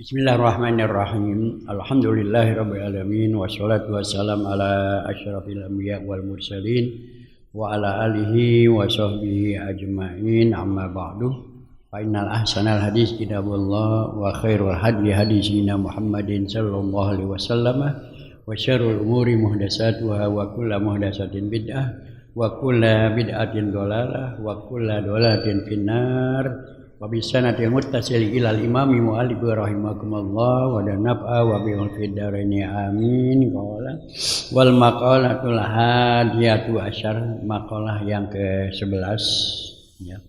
Bismillahirrahmanirrahim. Alhamdulillahirabbil alamin wassalatu wassalam ala asyrafil anbiya wal mursalin wa ala alihi wa sahbihi ajmain. Amma ba'du. Fa innal ahsanal hadis kitabullah wa khairul hadi hadisina Muhammadin sallallahu alaihi wasallam wa syarrul umuri muhdatsatuha wa kullu muhdatsatin bid'ah wa kullu bid'atin dhalalah wa kullu dhalalatin finnar. Wa bisanatil muttasil ilal imami mu'allif rahimakumullah wa danaf'a wa bil fidaraini amin. Qala wal maqalatul hadiyatu asyar, maqalah yang ke-11 ya.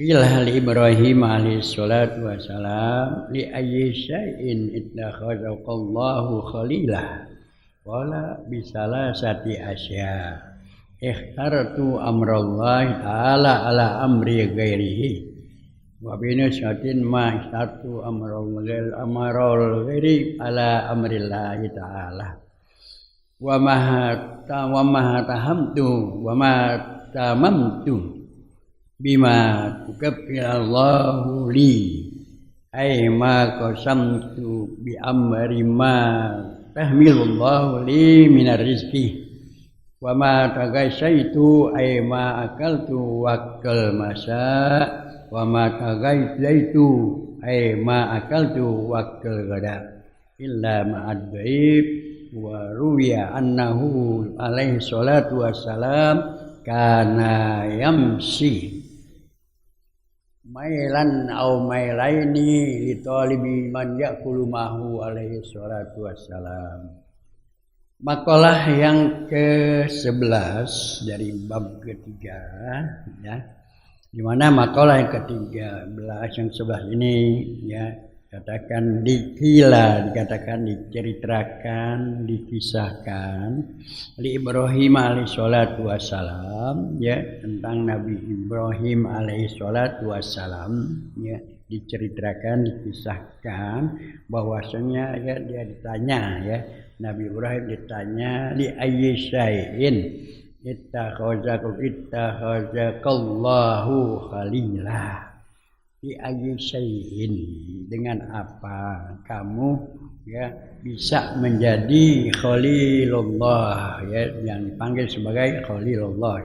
Qila li Ibrahim alaihi salatu wassalam li ayyi syai'in ittakhadallahu khalilah qala bisalasati asya ikhtartu amrallahi ta'ala ala amri ghairihi wa binasyatin ma satu amrul ghairi ala amrillahi ta'ala wa ma tamamtu bima tukaffirallahu li ay ma qasamtu bi amri ma tahmilullahu li minar rizqi wa ma tagasyaitu ay ma akaltu wakal masa wa ma tagaitu ay ma akaltu wakal gada illa ma'ad dhaib wa ruwiya annahu alaihi salatu wassalam kana yamsi mailan au mailaini li talibi man ya'kulu mahu alaihi salatu wassalam. Makalah yang ke-11 dari bab ketiga ya. Di mana makalah yang ke-13 yang 11 ini ya katakan dikatakan diceritakan, dikisahkan li Ibrahim alaihi salatu wassalam ya, tentang Nabi Ibrahim alaihi salatu wassalam ya, diceritakan, dikisahkan bahwasanya ya dia ditanya ya, Nabi Ibrahim ditanya li ayyi syai'in ittakhadzakallahu khalilah, di ayyi syai'in, dengan apa kamu ya bisa menjadi khalilullah ya, yang dipanggil sebagai khalilullah.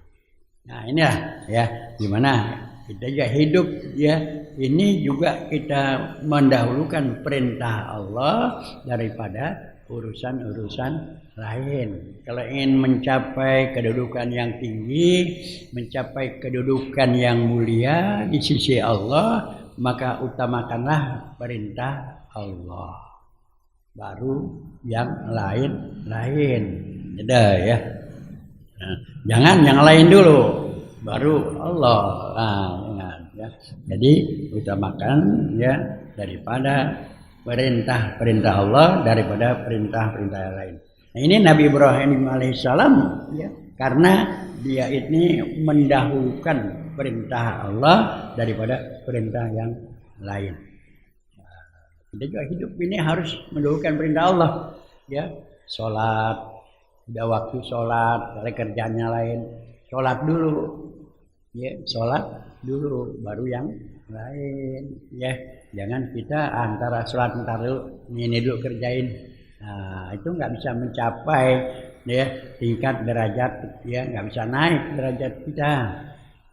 Nah inilah ya gimana kita juga hidup ya, ini juga kita mendahulukan perintah Allah daripada urusan-urusan lain. Kalau ingin mencapai kedudukan yang tinggi, mencapai kedudukan yang mulia di sisi Allah, maka utamakanlah perintah Allah, baru yang lain-lain. Ya. Nah, jangan yang lain dulu, baru Allah. Nah, ya. Jadi utamakan ya daripada perintah Allah daripada perintah yang lain. Nah, ini Nabi Ibrahim alaihissalam ya, karena dia ini mendahulukan perintah Allah daripada perintah yang lain. Nah, kita juga hidup ini harus mendahulukan perintah Allah ya. Sholat, udah waktu sholat, kalau kerjanya lain, sholat dulu ya, sholat dulu baru yang lain ya. Jangan kita antara sholat ntar dulu, ini dulu kerjain. Nah, itu nggak bisa mencapai ya tingkat derajat ya, nggak bisa naik derajat kita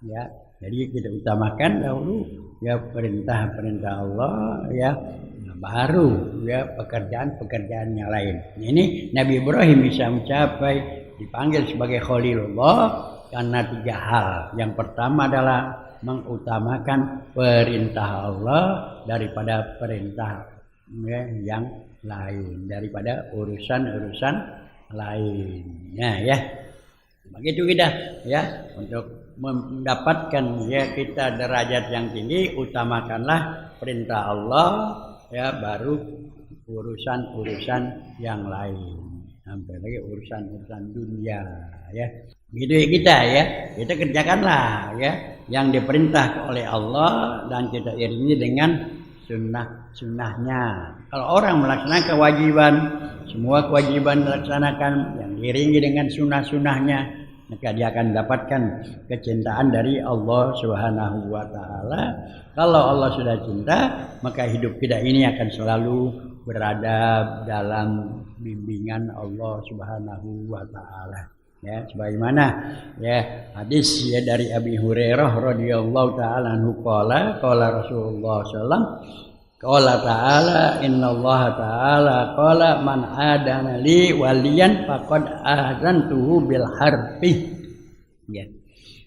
ya. Jadi kita utamakan dahulu ya perintah Allah ya, nah, baru ya pekerjaan yang lain. Ini Nabi Ibrahim bisa mencapai dipanggil sebagai Khalilullah karena 3 hal. Yang pertama adalah mengutamakan perintah Allah daripada perintah ya, yang lain, daripada urusan lainnya ya. Begitu kita ya, untuk mendapatkan ya kita derajat yang tinggi, utamakanlah perintah Allah ya, baru urusan yang lain, sampai lagi urusan dunia ya. Begitu kita ya, kita kerjakanlah ya yang diperintah oleh Allah dan kita iringi dengan sunnahnya. Kalau orang melaksanakan kewajiban, semua kewajiban dilaksanakan yang diiringi dengan sunnahnya maka dia akan mendapatkan kecintaan dari Allah Subhanahu wa taala. Kalau Allah sudah cinta, maka hidup kita ini akan selalu berada dalam bimbingan Allah Subhanahu wa taala. Ya, sebagaimana ya hadis ya dari Abi Hurairah radhiyallahu taala anhu qala Rasulullah sallallahu qala ta'ala innallaha ta'ala qala man adana li waliyan faqad azantuhu bil harbi. Ya.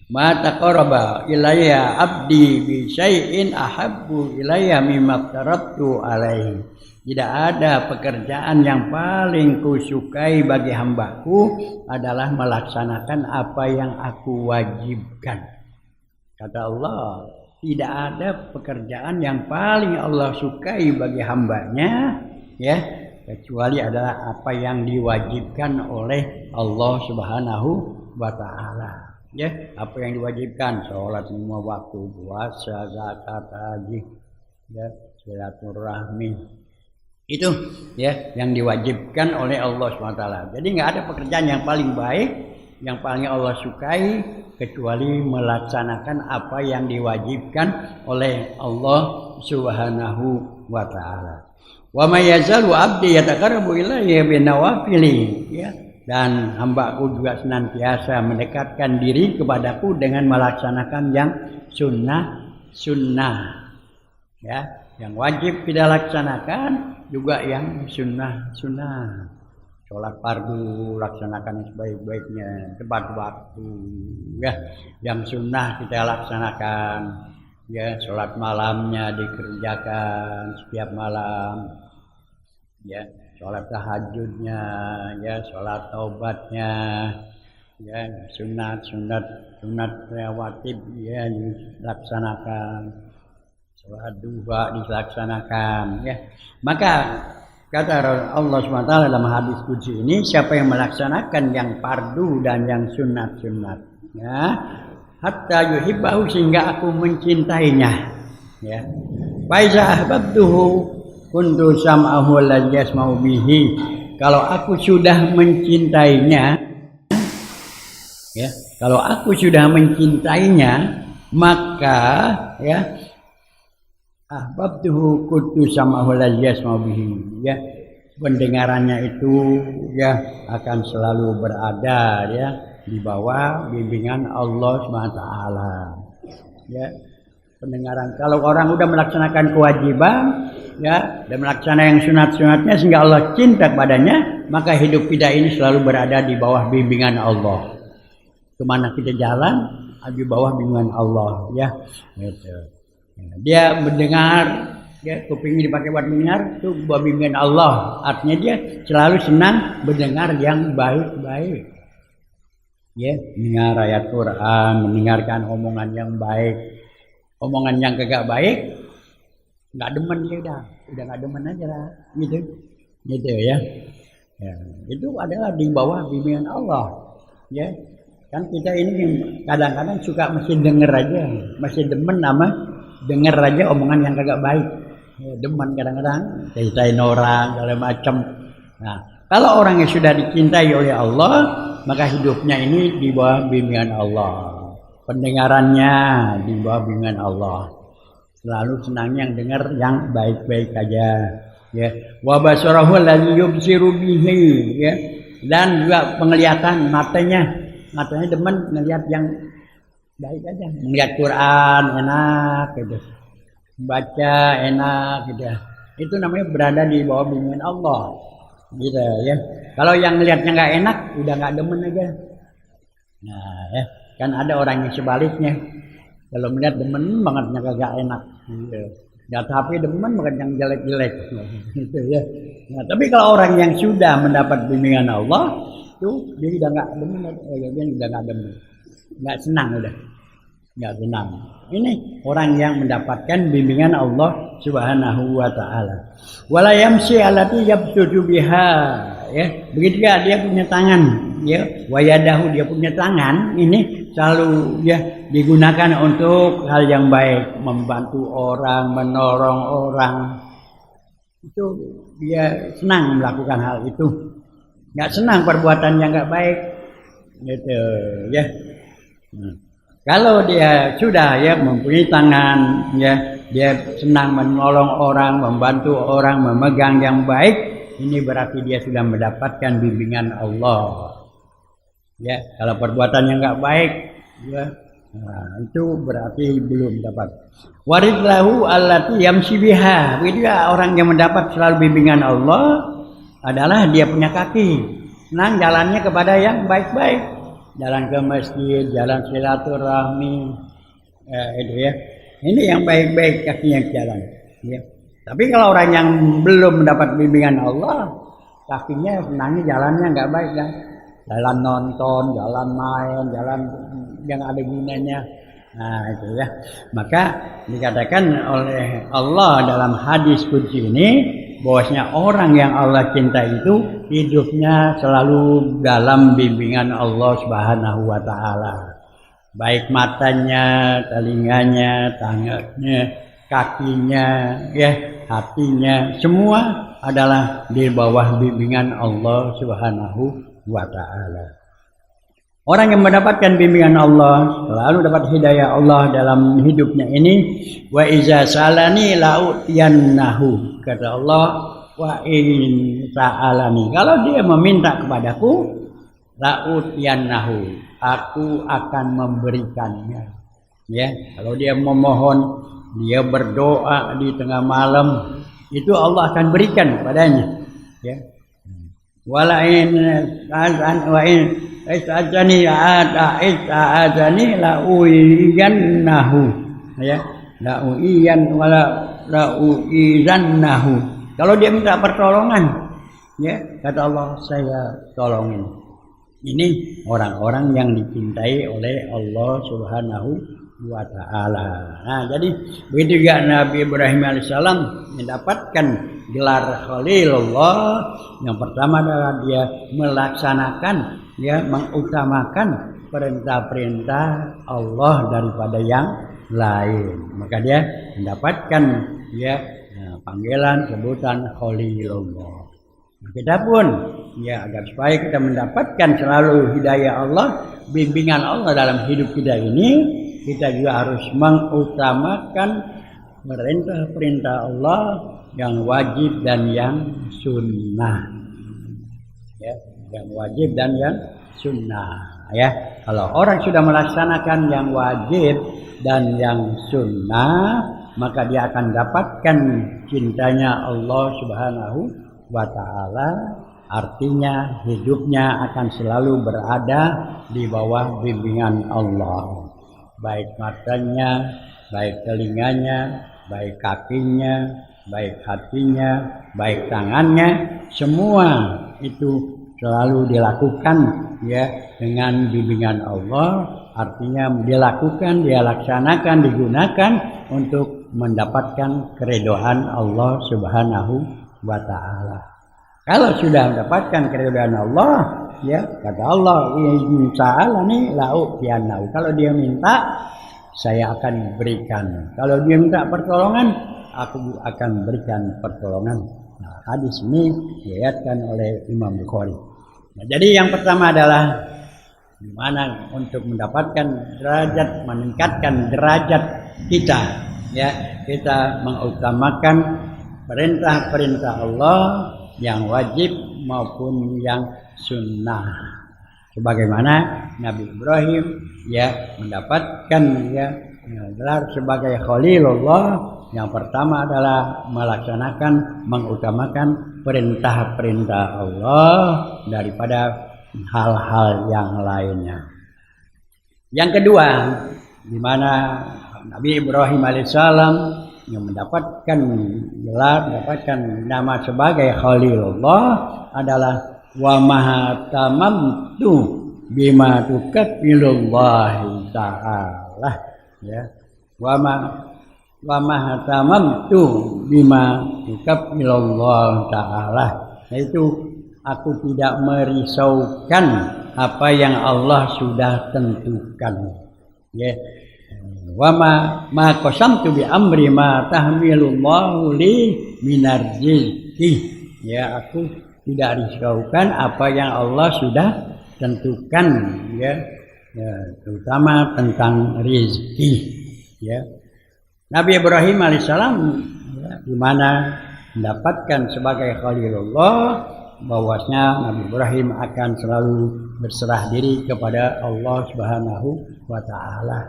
Ma taqarraba ilayya abdi bi syai'in ahabbu ilayya mimma tarattu alaihi. Tidak ada pekerjaan yang paling kusukai bagi hambaku adalah melaksanakan apa yang aku wajibkan. Kata Allah, tidak ada pekerjaan yang paling Allah sukai bagi hambanya, ya, kecuali adalah apa yang diwajibkan oleh Allah Subhanahu wa taala. Ya, apa yang diwajibkan, sholat 5 waktu, puasa, zakat, haji, ya, silaturahmi. Itu ya yang diwajibkan oleh Allah SWT. Jadi nggak ada pekerjaan yang paling baik, yang paling Allah sukai kecuali melaksanakan apa yang diwajibkan oleh Allah Subhanahu wa taala. Wa may yazalu abdi yataqarrabu ilayya binawafili, ya. Dan hambaku juga senantiasa mendekatkan diri kepadaku dengan melaksanakan yang sunnah. Ya, yang wajib kita laksanakan juga yang sunnah. Sholat fardu laksanakan sebaik-baiknya tepat waktu, ya. Yang sunnah kita laksanakan, ya. Sholat malamnya dikerjakan setiap malam, ya. Sholat tahajudnya, ya. Sholat taubatnya, ya. Sunat rawatib, ya, dilaksanakan. Sholat duha dilaksanakan, ya. Maka kata Allah SWT dalam hadis qudsi ini, siapa yang melaksanakan yang fardu dan yang sunat, ya, hatta yuhibbahu, sehingga aku mencintainya, ya. Fa iza ahbabtuhu kuntu sam'ahu alladzi yasma'u bihi. Kalau aku sudah mencintainya, ya, kalau aku sudah mencintainya, maka ya ahbabtuhu kuntu sam'ahu alladzi yasma'u bihi, ya. Pendengarannya itu ya akan selalu berada ya di bawah bimbingan Allah SWT, ya. Pendengaran, kalau orang udah melaksanakan kewajiban, ya, dan melaksanakan yang sunat-sunatnya sehingga Allah cinta kepadanya, maka hidup kita ini selalu berada di bawah bimbingan Allah. Kemana kita jalan, di bawah bimbingan Allah, ya. Gitu. Dia mendengar, ya, kupingnya dipakai buat mendengar, itu buat bimbingan Allah. Artinya dia selalu senang mendengar yang baik-baik, ya, mendengar ayat Quran, mendengarkan omongan yang baik. Omongan yang kagak baik nggak demen, dia udah nggak demen aja lah, gitu ya. Ya, itu adalah di bawah bimbingan Allah, ya. Kan kita ini kadang-kadang suka masih denger aja, masih demen sama denger aja omongan yang kagak baik, ya, demen kadang-kadang ceritain orang segala macam. Nah, kalau orang yang sudah dicintai oleh Allah, maka hidupnya ini di bawah bimbingan Allah, pendengarannya di bawah bimbingan Allah, selalu senang yang dengar yang baik-baik aja, ya. Wa basarahu alladzi yubsiru bihi, ya. Dan juga penglihatan matanya demen ngelihat yang baik aja, melihat Quran enak gitu, baca enak gitu. Itu namanya berada di bawah bimbingan Allah, gitu ya. Kalau yang ngelihatnya nggak enak, udah nggak demen aja. Nah, ya, kan ada orang yang sebaliknya, kalau melihat demen bangetnya kagak enak, gitu. Ya, tapi demen banget yang jelek-jelek, gitu ya. Nah, tapi kalau orang yang sudah mendapat bimbingan Allah, tuh dia udah nggak demen, dia udah nggak demen, nggak senang, udah nggak senang. Ini orang yang mendapatkan bimbingan Allah Subhanahu wa taala. Wala yamshi allati yabsutu biha, ya. Begitu ya, dia punya tangan, ya. Wayadahu, dia punya tangan ini selalu ya digunakan untuk hal yang baik, membantu orang, menolong orang. Itu dia senang melakukan hal itu. Nggak senang perbuatan yang nggak baik, gitu ya. Kalau dia sudah ya mempunyai tangan ya, dia senang menolong orang, membantu orang, memegang yang baik, ini berarti dia sudah mendapatkan bimbingan Allah. Ya, kalau perbuatan yang enggak baik ya, itu berarti belum dapat. Waridlahu allati yamshi biha. Dia orang yang mendapat selalu bimbingan Allah adalah dia punya kaki. Senang jalannya kepada yang baik-baik. Jalan ke masjid, jalan silaturahmi, itu ya. Ini yang baik-baik kakinya jalan. Ya. Tapi kalau orang yang belum mendapat bimbingan Allah, kakinya senangnya jalannya nggak baik kan. Jalan nonton, jalan main, jalan yang ada gunanya. Nah itu ya. Maka dikatakan oleh Allah dalam hadis qudsi ini, bahwasanya orang yang Allah cinta itu hidupnya selalu dalam bimbingan Allah Subhanahu wa taala. Baik matanya, telinganya, tangannya, kakinya, ya, hatinya, semua adalah di bawah bimbingan Allah Subhanahu wa taala. Orang yang mendapatkan bimbingan Allah selalu dapat hidayah Allah dalam hidupnya ini. Wa iza salani la'utiyannahu, kata Allah, wa in sa'alani, kalau dia meminta kepadaku, la'utiyannahu, aku akan memberikannya. Ya, kalau dia memohon, dia berdoa di tengah malam, itu Allah akan berikan padanya. Ya. Walain istajani a'adani la'uiyannahu, ya, la'uizannahu. Kalau dia minta pertolongan, ya, kata Allah, saya tolongin. Ini orang-orang yang dicintai oleh Allah Subhanahu wa taala. Nah, jadi begitu juga Nabi Ibrahim alaihissalam mendapatkan gelar Khalilullah. Yang pertama adalah dia melaksanakan, ya, mengutamakan perintah-perintah Allah daripada yang lain. Maka dia mendapatkan, ya, panggilan sebutan Khalilullah. Nah, kita pun, ya, agar supaya kita mendapatkan selalu hidayah Allah, bimbingan Allah dalam hidup kita ini, kita juga harus mengutamakan perintah-perintah Allah yang wajib dan yang sunnah. Ya, yang wajib dan yang sunnah. Ya, kalau orang sudah melaksanakan yang wajib dan yang sunnah, maka dia akan dapatkan cintanya Allah Subhanahu wa taala. Artinya hidupnya akan selalu berada di bawah bimbingan Allah. Baik matanya, baik telinganya, baik kakinya, baik hatinya, baik tangannya, semua itu selalu dilakukan, ya, dengan bimbingan Allah. Artinya dilakukan, dia laksanakan, digunakan untuk mendapatkan keridhaan Allah Subhanahu wa taala. Kalau sudah mendapatkan keridhaan Allah, ya, kata Allah, insa'alani la'utiyannahu. Kalau dia minta, saya akan berikan. Kalau dia minta pertolongan, aku akan berikan pertolongan. Nah, hadis ini diriwayatkan oleh Imam Bukhari. Nah, jadi yang pertama adalah gimana untuk mendapatkan derajat, meningkatkan derajat kita, ya, kita mengutamakan perintah-perintah Allah yang wajib maupun yang sunnah. Sebagaimana Nabi Ibrahim, ya, mendapatkan, ya, gelar sebagai Khalilullah. Yang pertama adalah melaksanakan, mengutamakan perintah-perintah Allah daripada hal-hal yang lainnya. Yang kedua, di mana Nabi Ibrahim alaihissalam yang mendapatkan gelar, mendapatkan nama sebagai Khalilullah adalah wa mahatamamtu bima tukaffilullahi ta'ala, ya, wa mahatamamtu bima tukaffilullahi ta'ala, yaitu aku tidak merisaukan apa yang Allah sudah tentukan, ya. Wa ma qasamtu bi amri ma tahmilullahu li minar rizqi, ya, aku tidak risaukan apa yang Allah sudah tentukan ya, ya terutama tentang rezeki ya. Nabi Ibrahim alaihissalam ya, di mana mendapatkan sebagai Khalilullah bahwasanya Nabi Ibrahim akan selalu berserah diri kepada Allah Subhanahu wa taala.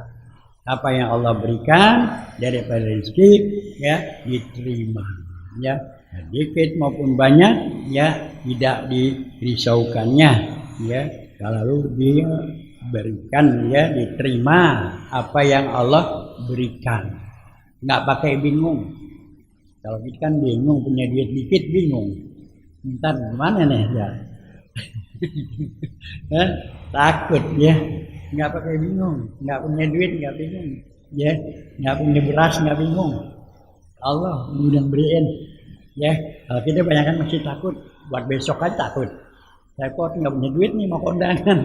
Apa yang Allah berikan daripada rezeki ya diterima ya, sedikit maupun banyak ya tidak dirisaukannya ya, kalau dia berikan ya diterima apa yang Allah berikan, nggak pakai bingung. Kalau kita kan bingung, punya duit dikit bingung, ntar gimana nih ya. Takut ya, nggak pakai bingung, nggak punya duit nggak bingung ya, nggak punya beras nggak bingung, Allah udah beriin ya. Kalau kita banyak kan masih takut, buat besok aja takut, repot nggak punya duit nih mau kondangan.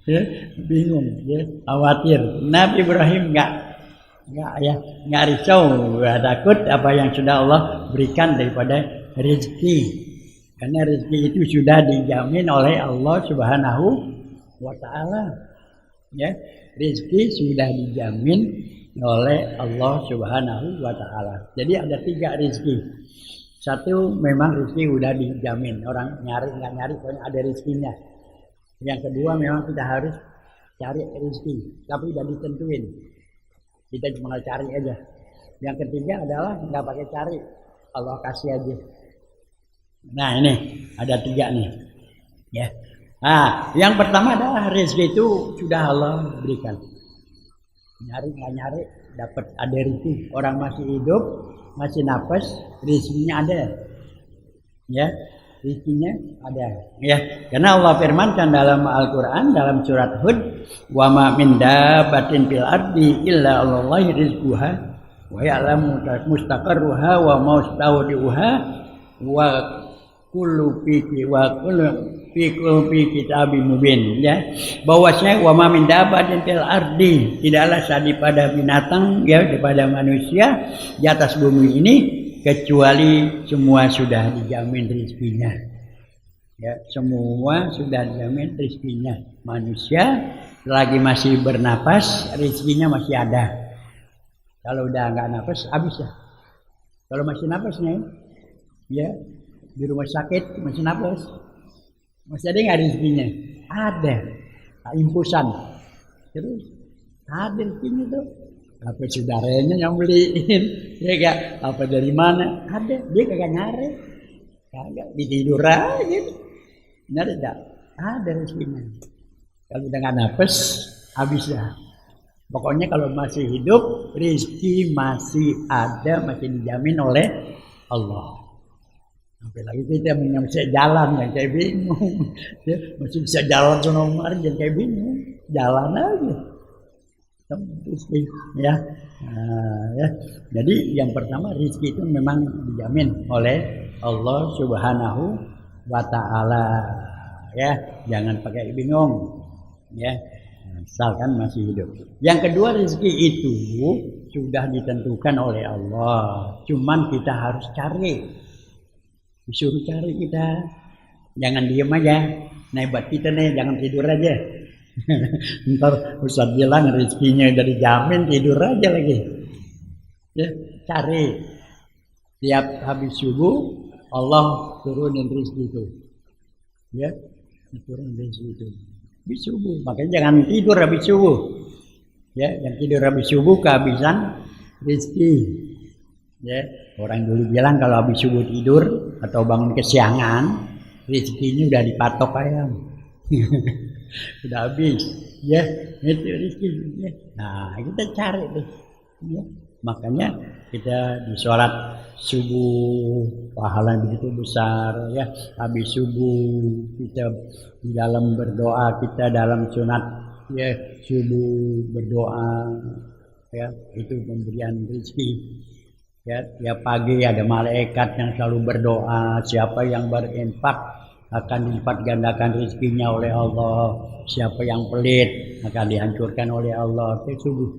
Ya, bingung ya, khawatir. Nabi Ibrahim nggak risau, nggak takut apa yang sudah Allah berikan daripada rezeki. Karena rezeki itu sudah dijamin oleh Allah Subhanahu wa taala. Ya, rezeki sudah dijamin oleh Allah Subhanahu wa taala. Jadi ada 3 rezeki. Satu memang rezeki udah dijamin, orang nyari nggak nyari pokoknya ada rezekinya. Yang kedua memang kita harus cari rezeki, tapi udah ditentuin. Kita cuma cari aja. Yang ketiga adalah nggak pakai cari, Allah kasih aja. Nah ini ada 3 nih ya. Nah yang pertama adalah rezeki itu sudah Allah berikan, nyari nggak nyari dapat, ada rezeki. Orang masih hidup masih nafas rezekinya ada ya, rezekinya ada ya, karena Allah firmankan dalam Al-Quran dalam surat Hud, wa ma min dabbatin fil ardi illa Allahi rizquha wa ya'lamu mustaqarruha wa mustawdi'uha wa kullu fi kitabim mubin ya, bahwasanya wa ma min dabbatin fil ardi, tidaklah daripada binatang ya, daripada manusia di atas bumi ini kecuali semua sudah dijamin rezekinya ya, semua sudah dijamin rezekinya. Manusia selagi masih bernapas rezekinya masih ada, kalau udah nggak napas habis ya. Kalau masih napasnya ya, di rumah sakit masih napas, masih ada nggak rezekinya? Ada, impusan terus ada rezekinya tuh. Apa saudaranya yang beliin ya gak, apa dari mana ada, dia kagak nyari, kagak, ditidur aja nyari, gak ada rezekinya. Kalau udah nggak nafas habis ya. Pokoknya kalau masih hidup rezeki masih ada, masih dijamin oleh Allah. Sampai lagi kita bisa jalan yang kayak bingung ya, masih bisa jalan sono kemarin yang kayak bingung, jalan aja ya. Nah, ya. Jadi yang pertama rezeki itu memang dijamin oleh Allah Subhanahu wa taala ya, jangan pakai bingung ya, asalkan masih hidup. Yang kedua rezeki itu sudah ditentukan oleh Allah, cuman kita harus cari. Disuruh cari kita, jangan diem aja. Nah hebat kita nih, jangan tidur aja. Ntar Ustaz bilang rezekinya udah dijamin, tidur aja lagi. Ya, cari. Tiap habis subuh Allah turunin rezeki itu. Ya, turunin rezeki itu. Habis subuh, makanya jangan tidur habis subuh. Ya, yang tidur habis subuh kehabisan rezeki. Ya, orang dulu bilang kalau habis subuh tidur atau bangun kesiangan, rezekinya udah dipatok ayam. Sudah habis, ya itu rezekinya. Nah kita cari tuh, ya. Makanya kita di sholat subuh pahala begitu besar ya. Habis subuh kita di dalam berdoa, kita dalam sunat ya subuh berdoa ya, itu pemberian rezeki. Ya, tiap pagi ada malaikat yang selalu berdoa, siapa yang berinfak akan dilipat gandakan rezekinya oleh Allah, siapa yang pelit akan dihancurkan oleh Allah. Itu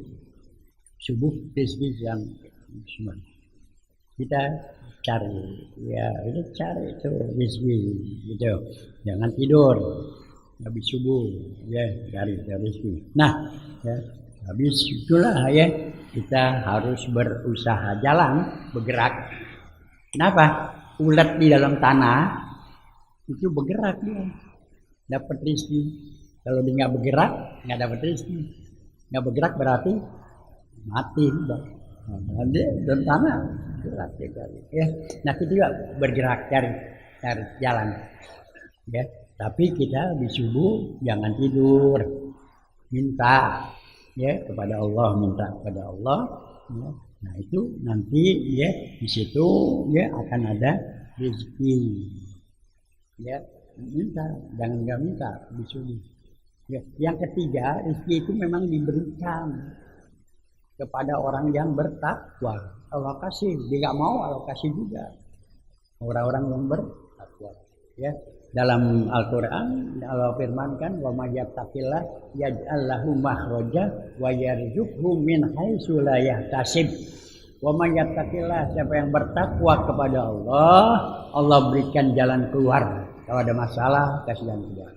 subuh rezeki yang semua kita cari ya, itu cari itu rezeki gitu, jangan tidur habis subuh ya dari rezeki. Nah, ya, habis itulah ya kita harus berusaha jalan, bergerak. Kenapa? Ulat di dalam tanah itu bergerak dia, dapat rezeki. Kalau dia nggak bergerak, nggak dapat rezeki. Nggak bergerak berarti mati juga. Nah, dia dalam tanah bergerak ya. Nah kita juga bergerak cari jalan. Ya, tapi kita di subuh jangan tidur, minta ya kepada Allah, minta kepada Allah. Ya. Nah itu nanti ya di situ ya akan ada rezeki. Ya minta, jangan nggak minta di subuh. Ya. Yang ketiga rezeki itu memang diberikan kepada orang yang bertakwa. Allah kasih, dia nggak mau Allah kasih juga orang-orang yang bertakwa. Ya. Dalam Al-Quran Allah firmankan wa may yattaqillah yaj'al lahu makhraja wa yarzuqhu min haitsu la yahtasib. Wa may yattaqillah, siapa yang bertakwa kepada Allah, Allah berikan jalan keluar. Kalau ada masalah kasih jalan keluar.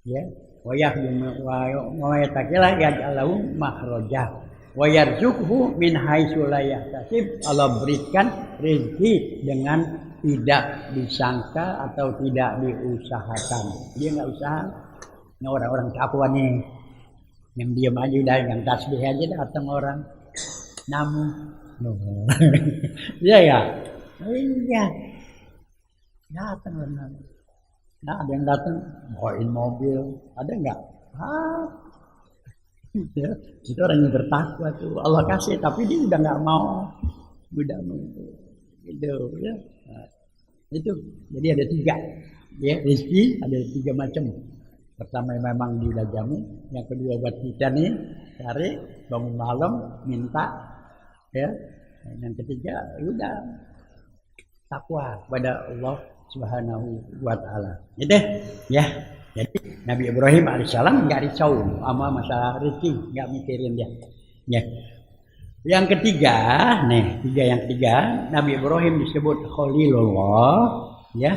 Ya. Wa yattaqillah yaj'al lahu makhraja wa yarzuqhu min haitsu la yahtasib. Allah berikan rezeki dengan tidak disangka atau tidak diusahakan. Dia nggak usaha. Ini orang-orang takwa nih, yang diam aja udah, yang tasbih aja datang orang. Namun, iya ya, iya, datang orang. Nah ada yang datang bawain mobil, ada nggak? Ya, itu orang yang bertakwa tuh. Allah kasih, tapi dia udah nggak mau, udah nunggu, gitu ya. Nah, itu jadi ada tiga ya, rezeki ada tiga macam. Pertama memang dilajamu, yang kedua buat kita nih cari bangun malam minta ya, yang ketiga udah takwa pada Allah Subhanahu wa taala. Gitu ya. Jadi Nabi Ibrahim alaihissalam nggak risau sama masalah rezeki, nggak mikirin dia ya. Yang ketiga, yang ketiga, Nabi Ibrahim disebut Khalilullah, ya,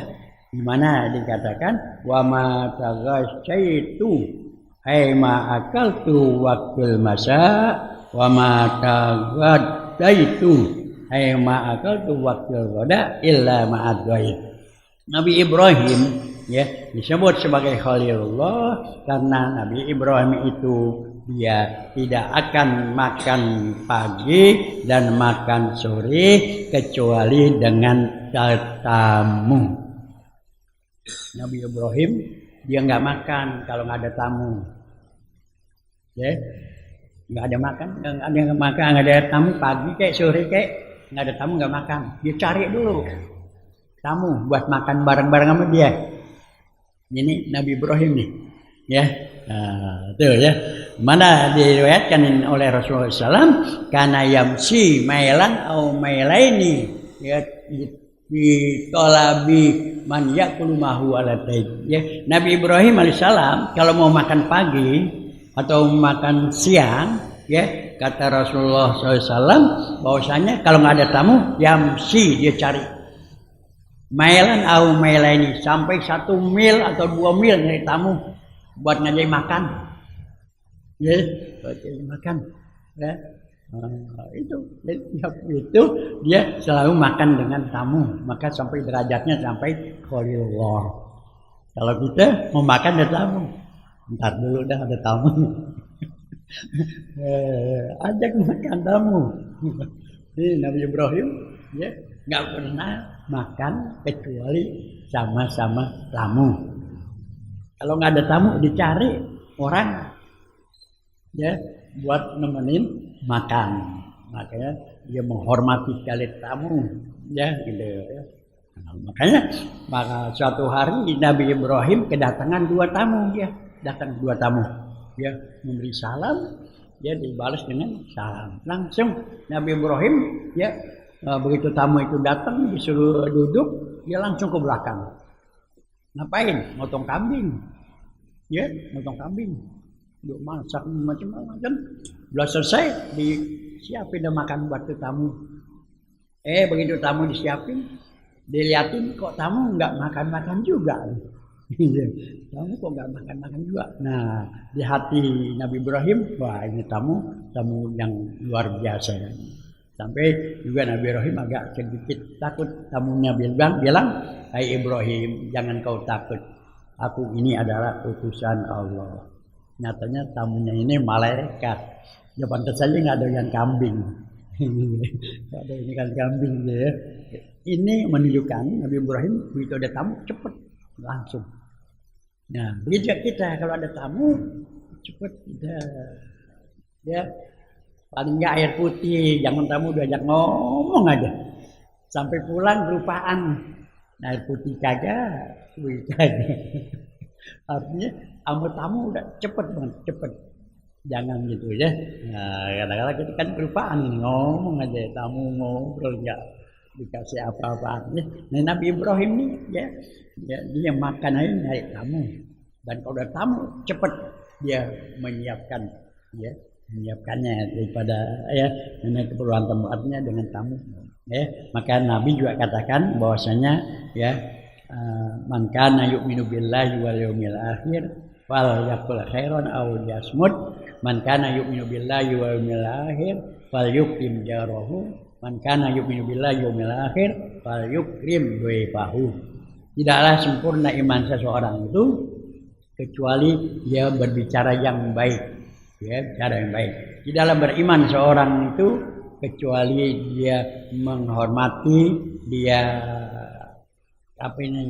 di mana dikatakan wa ma taghashaitu ai ma akaltu waqtul masa wa ma taghadaitu ai ma akaltu waqtul ghada illa ma'adwai. Nabi Ibrahim ya disebut sebagai Khalilullah karena Nabi Ibrahim itu dia tidak akan makan pagi dan makan sore kecuali dengan tamu. Nabi Ibrahim dia nggak makan kalau nggak ada tamu, ya nggak ada makan, nggak ada tamu pagi kayak sore kayak nggak ada tamu nggak makan. Dia cari dulu tamu buat makan bareng-bareng sama dia. Ini Nabi Ibrahim nih, ya. Nah, tuh ya. Mana diriwayatkan oleh Rasulullah SAW, karena yamsi mailan au mailaini ya di tolabi man yakulu mahu alatain. Ya, Nabi Ibrahim alaihissalam kalau mau makan pagi atau makan siang, ya kata Rasulullah SAW bahwasanya kalau nggak ada tamu yamsi dia cari mailan au mailaini sampai 1 mil atau 2 mil dari tamu buat ngajak makan, ya, makan, ya, itu dia selalu makan dengan tamu, maka sampai derajatnya sampai Khalilullah. Kalau kita mau makan ada tamu, ntar dulu dah ada tamu, ajak makan tamu. Ini Nabi Ibrahim, ya, nggak pernah makan kecuali sama-sama tamu. Kalau nggak ada tamu dicari orang ya buat nemenin makan. Makanya dia menghormati sekali tamu ya gitu ya. Nah, maka suatu hari Nabi Ibrahim kedatangan 2 tamu ya. Datang 2 tamu. Dia memberi salam, dia dibalas dengan salam. Langsung Nabi Ibrahim ya begitu tamu itu datang disuruh duduk, dia langsung ke belakang. Ngapain? Motong kambing. Ya, motong kambing. Dia masak macam-macam. Belum selesai disiapin dan makan buat tamu. Begitu tamu disiapin, dilihatin kok tamu nggak makan-makan juga. Kamu kok nggak makan-makan juga? Nah, di hati Nabi Ibrahim, wah ini tamu yang luar biasa. Sampai juga Nabi Ibrahim agak sedikit takut. Tamunya bilang, hai Ibrahim, jangan kau takut. Aku ini adalah utusan Allah. Nyatanya tamunya ini malaikat. Ya pantas saja nggak ada yang kambing. Nggak ada yang ikan kambing ya. Ini menunjukkan Nabi Ibrahim begitu ada tamu cepat langsung. Nah, begitu kita kalau ada tamu cepat ya. Paling nggak air putih, jangan tamu diajak ngomong aja. Sampai pulang kelupaan. Nah, air putih kagak, duit kagak. Artinya tamu udah cepet banget, cepet. Jangan gitu ya. Nah, kadang-kadang kita kan kelupaan ngomong aja, tamu ngobrol nggak dikasih apa-apa. Nah, Nabi Ibrahim nih ya dia makan aja nyari tamu. Dan kalau ada tamu cepet dia menyiapkannya daripada dengan keperluan tempatnya dengan tamu ya. Maka Nabi juga katakan bahwasanya man kana yu'minu billahi wal yawmil akhir fal yaqul khairan aw liyasmut, man kana yu'minu billahi wal yawmil akhir fal yukrim jarahu, man kana yu'minu billahi wal yawmil akhir fal yukrim dhaifahu. Tidaklah sempurna iman seseorang itu kecuali dia berbicara yang baik. Ya, cara yang baik. Di dalam beriman seorang itu kecuali dia menghormati, dia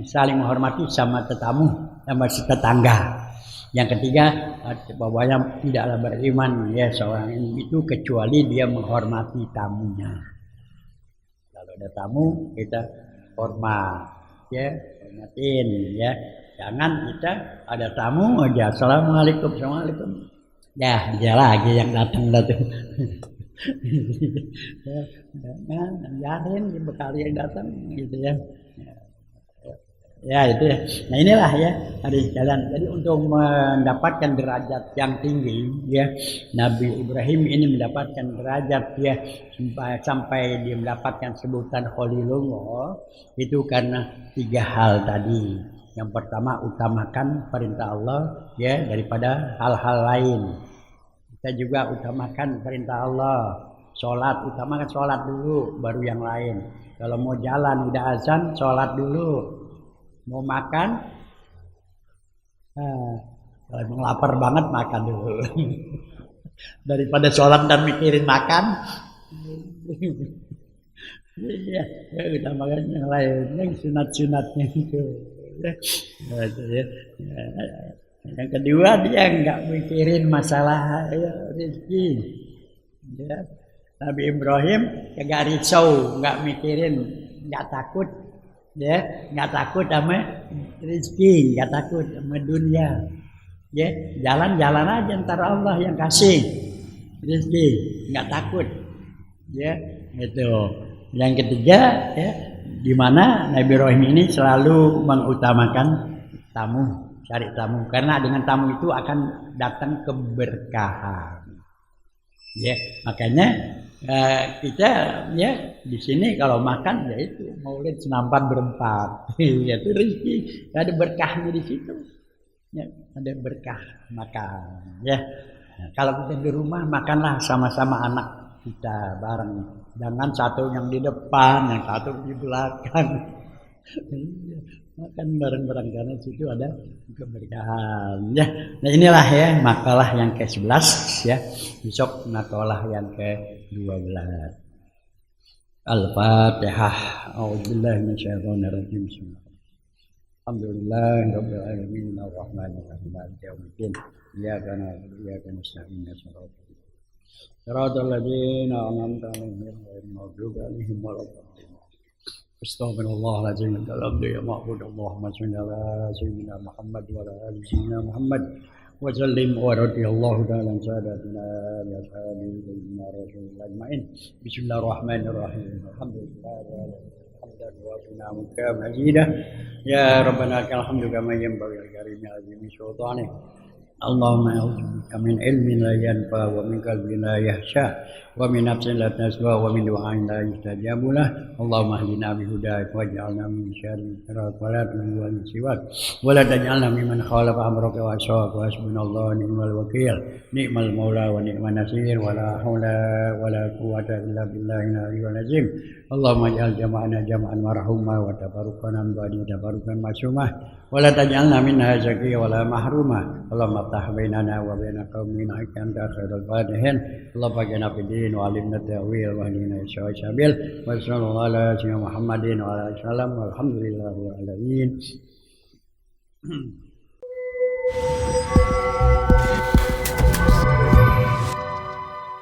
saling menghormati sama tetamu, sama tetangga. Yang ketiga, bahwanya tidaklah beriman ya seorang itu kecuali dia menghormati tamunya. Kalau ada tamu kita hormat, ya, hormatin, ya. Jangan kita ada tamu aja, assalamualaikum. Ya, dia lagi yang datang lah tuh. Yakin dibekali yang datang gitu ya. Ya itu ya. Nah inilah ya hari jalan. Jadi untuk mendapatkan derajat yang tinggi ya, Nabi Ibrahim ini mendapatkan derajat ya sampai dia mendapatkan sebutan Khalilullah itu karena 3 hal tadi. Yang pertama utamakan perintah Allah ya daripada hal-hal lain. Kita juga utamakan perintah Allah. Sholat, utamakan sholat dulu baru yang lain. Kalau mau jalan udah azan, sholat dulu. Mau makan, kalau mau lapar banget makan dulu. Daripada sholat dan mikirin makan. Ya, utamakan yang lain, yang sunat-sunatnya itu. Yang kedua dia nggak mikirin masalah rezeki. Ya. Nabi Ibrahim nggak risau, nggak mikirin, nggak takut, ya, nggak takut sama rezeki, nggak takut sama dunia. Ya, jalan-jalan aja ntar Allah yang kasih rezeki, nggak takut. Ya, itu. Yang ketiga, ya, di mana Nabi Ibrahim ini selalu mengutamakan tamu, cari tamu, karena dengan tamu itu akan datang keberkahan. Ya, makanya kita ya di sini kalau makan ya itu maulid senampan berempat, itu rezeki, ada berkahnya di situ. Ya, ada berkah makan. Ya, nah, kalau kita di rumah makanlah sama-sama anak kita bareng. Jangan satu yang di depan, yang satu di belakang. Makan bareng-bareng karena situ ada keberkahan. Ya, nah inilah ya makalah yang ke-11 ya. Besok makalah yang ke-12. Al-Fatihah. A'udzubillahi minasyaitonir rajim. Alhamdulillahirabbil alamin arrahmanir rahim maliki yaumiddin. Iyyaka na'budu wa iyyaka nasta'in. Shiratal ladzina an'amta 'alaihim ghairil maghdubi 'alaihim waladdallin. Astaghfirullahaladzim. Ya Allahumma shalli ala sayyidina Muhammad wa ala ali sayyidina Muhammad wa sallim wa radhiyallahu ta'ala an sadatina ya sayyidina Rasulullah ajma'in. Bismillahirrahmanirrahim. Alhamdulillah hamdan wa sunnamuka majidah. Ya Rabbana lakal hamdu kama yanbaghi li karimil azimi sultanih. Allahumma min ilmin la yanfa wa min qalbin la yahsha wa min nafsin la tasba wa min du'ain la yustajabu lah. Allahumma hdina bi hudayk waj'alna min syarri wa la tudhil siwak wa la taj'alna mimman khalafa amraka wa asyak wa hasbunallahu ni'mal wakil ni'mal maula wa ni'man nasir wa la haula wa la quwwata illa billahil aliyyil azim. Allahumma ij'al jama'ana jama'an marhuma wa tabarrukana min ba'di tabarrukan masumah wa la taj'alna minha zakiyya wa la mahruma. Allahumma aftah bainana wa baina qaumina anta khairul fatihin. Allahumma baqina fid din wa alimna ta'wil wa ahlina sabil wa sallallahu ala sayyidina Muhammadin wa ala alihi wasallam walhamdulillahi rabbil alamin.